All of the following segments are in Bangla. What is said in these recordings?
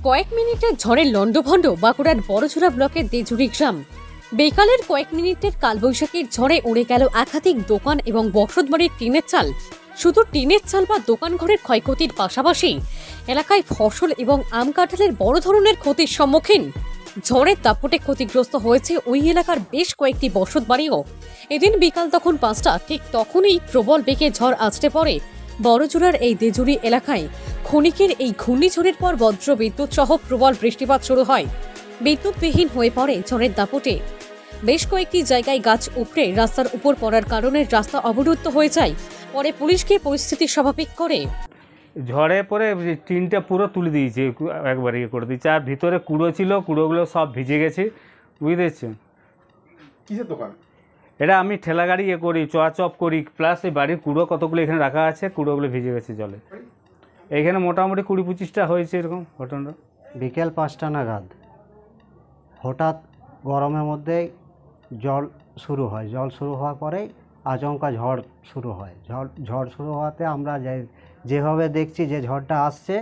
কয়েক মিনিটের ঝড়ে লণ্ডভণ্ড বাঁকুড়ার বড়জোড়া ব্লকের দেজুরি গ্রাম। বেকালের কয়েক মিনিটের কালবৈশাখীর ঝড়ে উড়ে গেল একাধিক দোকান এবং বসতবাড়ির টিনের চাল। শুধু টিনের চাল বা দোকান ঘরের ক্ষয়ক্ষতির পাশাপাশি এলাকায় ফসল এবং আম কাঁঠালের বড় ধরনের ক্ষতির সম্মুখীন। ঝড়ের দাপটে ক্ষতিগ্রস্ত হয়েছে ওই এলাকার বেশ কয়েকটি বসতবাড়িও। এদিন বিকাল তখন 5টা, ঠিক তখনই প্রবল বেগে ঝড় আছড়ে পড়ে বড়জোড়ার এই দেজুরি এলাকায়। ক্ষণিকের এই ঘূর্ণিঝড়ের পর বজ্র বিদ্যুৎ সহ প্রবল বৃষ্টিপাত শুরু হয়। বিদ্যুৎবিহীন হয়ে পড়ে ঝড়ের দাপটে। বেশ কয়েকটি জায়গায় গাছ উপড়ে রাস্তার উপর পড়ার কারণে রাস্তা অবরুদ্ধ হয়ে যায়। পরে পুলিশকে পরিস্থিতি স্বাভাবিক করে। ঝড়ে পরে টিনটা পুরো তুলে দিয়েছে, একবার ইয়ে করে দিয়েছে। আর ভিতরে কুড়ো ছিল, কুড়োগুলো সব ভিজে গেছে, বুঝতেছেন। কিসের দোকান? এটা আমি ঠেলা গাড়ি ইয়ে করি, চপ করি, প্লাস এই বাড়ির কুড়ো কতগুলো এখানে রাখা আছে, কুড়োগুলো ভিজে গেছে জলে। এইখানে মোটামুটি 20-25টা হয়েছে এরকম ঘটনা। বিকেল 5টা নাগাদ হঠাৎ গরমের মধ্যে জল শুরু হয়। জল শুরু হওয়ার পরেই আচমকা ঝড় শুরু হয়। ঝড় শুরু হওয়াতে আমরা যেভাবে দেখছি যে ঝড়টা আসছে,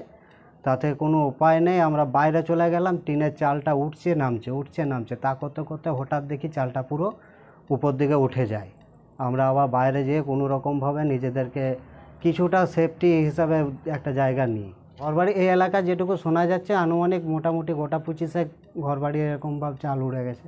তাতে কোনো উপায় নেই। আমরা বাইরে চলে গেলাম। টিনের চালটা উঠছে নামছে তা করতে করতে হঠাৎ দেখি চালটা পুরো উপর দিকে উঠে যায়। আমরা আবার বাইরে যেয়ে কোনো রকমভাবে নিজেদেরকে কিছুটা সেফটি হিসাবে একটা জায়গা নিই। ঘরবাড়ি এই এলাকায় যেটুকু শোনা যাচ্ছে, আনুমানিক মোটামুটি গোটা 25 ঘরবাড়ি এরকমভাবে চাল উড়ে গেছে।